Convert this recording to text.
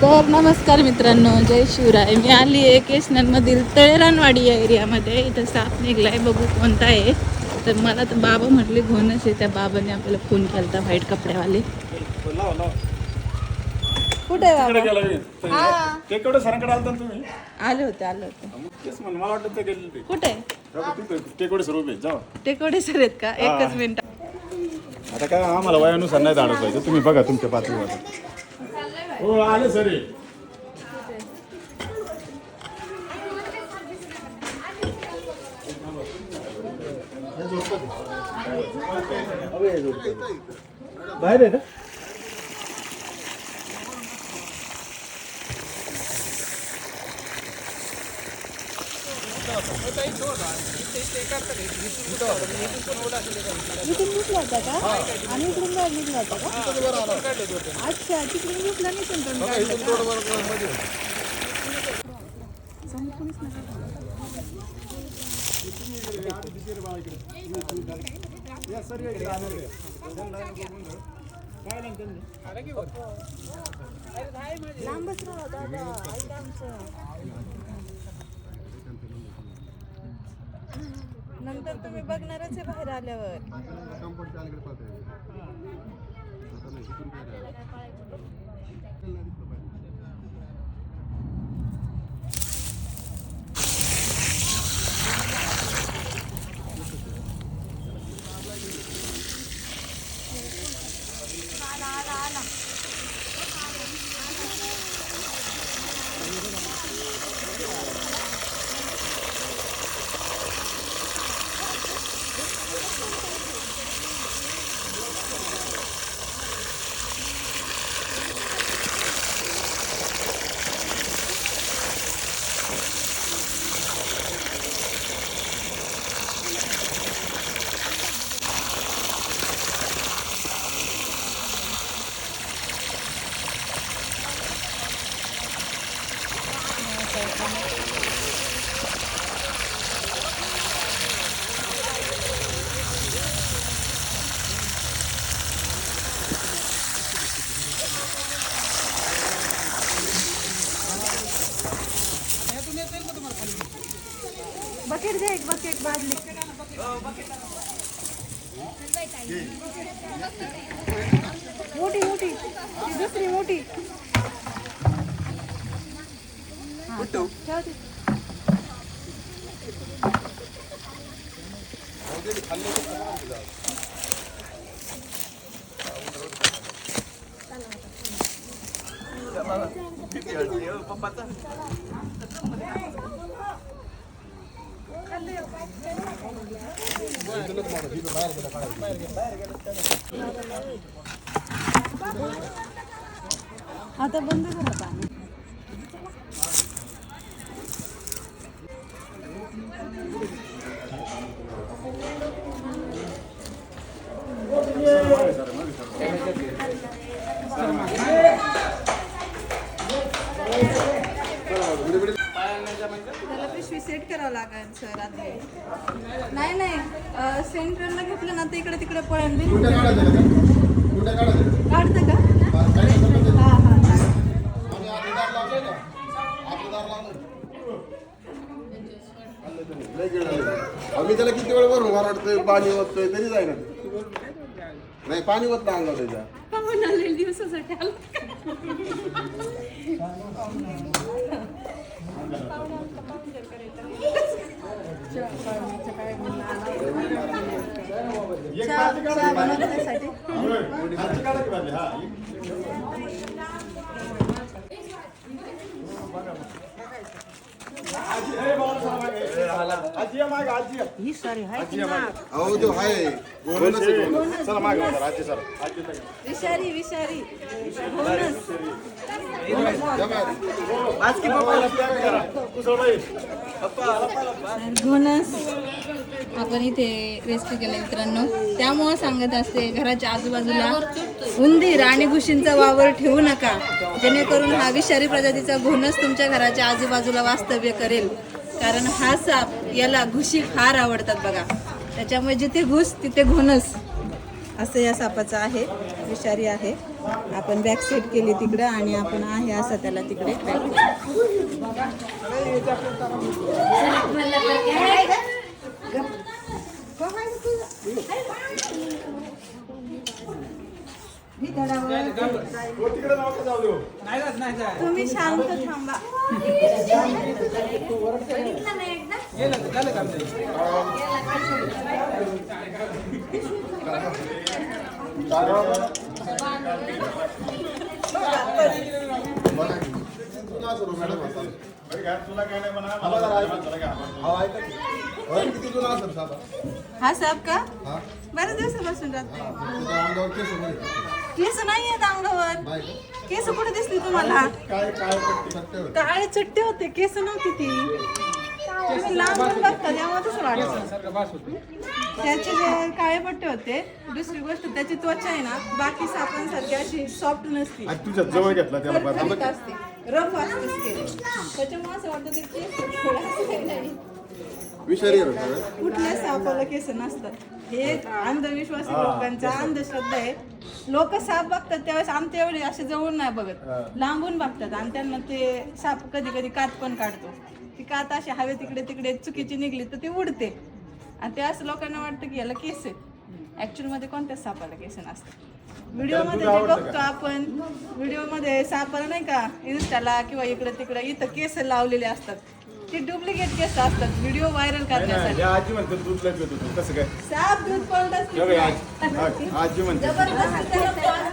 तर नमस्कार मित्रांनो, जय शिवराय. मी आली आहे केशनमधील तळेरानवाडी या एरियामध्ये. इथं साप निघलाय, बघू कोणता आहे. तर मला तर बाबा म्हटले घेऊनच आहे. त्या बाबाने आपल्याला फोन केला होता, व्हाईट कपड्यावाले. कुठे आहे बाबा? हा केकडे सरांकडे आलता ना तुम्ही? आले होते. तेच म्हणून मला वाटतं ते गेले ते. कुठे केकडे सर उभे जाऊ. टेकोडे सर आहेत का? एकच मिनिट. आता काय आम्हाला वयानुसार नाही धाडत पाहिजे. तुम्ही बघा तुमच्या पातळीवर. हो आले सर. बाहेर आहे ना? इथून घुसला होता का? आणि इकडून बाहेर निघला होता का? अच्छा, तिकडून घुसला नाही लांबच राहा दादा, ऐका आमचं. नंतर तुम्ही बघणारच आहे बाहेर आल्यावर. बकेट दे, एक बकेट बादली. मोठी मोठी, ती दुसरी मोठी. ठेव ती. आता बंद करा पाणी. त्याला पिशवी सेट करावं लागेल सर. नाही सेंटरला घेतलं ना तर इकडे तिकडे पळण काढतं का? आम्ही त्याला किती वेळ वरून वाटतोय, पाणी ओततोय तरी जाईना. नाही पाणी ओत ना अंगावर त्याच्या. दिवसासाठी अहो तो आहे चला मागे सर. आजी सर. विषारी विषारी घोणस आपण इथे रेस्क्यू केलं मित्रांनो. त्यामुळे सांगत असते घराच्या आजूबाजूला उंदीर आणि घुशींचा वावर ठेवू नका, जेणेकरून हा विषारी प्रजातीचा घोणस तुमच्या घराच्या आजूबाजूला वास्तव्य करेल. कारण हा साप याला घुशी फार आवडतात बघा. त्याच्यामुळे जिथे घुस तिथे घोणस. असं या सापाचं आहे, विषारी आहे. आपण बॅक सेट केली तिकडं आणि आपण आहे असं त्याला तिकडे तुम्ही शांत थांबा. तुला काय नाही म्हणा किती जुना असेल साधा? हा साप का हा? बऱ्याच दिवसापासून राहतोय. त्याच्या अंगावर केस वगैरे. केस नाही आहेत अंगावर. नाही का? केस कुठे दिसली तुम्हाला? काय काय पट्टी सट्टे होते. काळे चट्टे होते, केस नव्हती ती. तुम्ही लांबून बघता त्यामुळे तसं वाटतं. त्याचे जे काळे पट्टे होते. दुसरी गोष्ट त्याची त्वचा आहे ना बाकी सापांसारखी अशी सॉफ्ट नसती. आज तुझ्या जवळ घेतला त्याला खरखरीत असते, रफ असते स्किन. त्याच्यामुळे असं वाटतं ते केस नाही. विषारी आहे ना सगळं? कुठल्या सापाला केस नसतात. हे एक अंधविश्वासी लोकांचा अंधश्रद्धा आहे. लोक साप बघतात त्यावेळेस आमच्या एवढे असे जवळून नाही बघत, लांबून बघतात आणि त्यांना ते साप कधी कधी कात पण काढतो. ती कात अशी हवे तिकडे तिकडे चुकीची निघली तर ती उडते आणि ते असं लोकांना वाटतं की याला केस आहेत. ऍक्च्युअल मध्ये कोणत्याच सापाला केस नसतात. व्हिडिओमध्ये जे बघतो आपण, व्हिडिओमध्ये सापाला नाही का इंस्टाला किंवा इकडे तिकडे इथं केस लावलेले असतात. ते डुप्लिकेट केस असतात व्हिडिओ व्हायरल करण्यासाठी. आजी म्हणते दूध लग होतो कसं काय साप दूध पडत आजी म्हणते जबरदस्त त्याला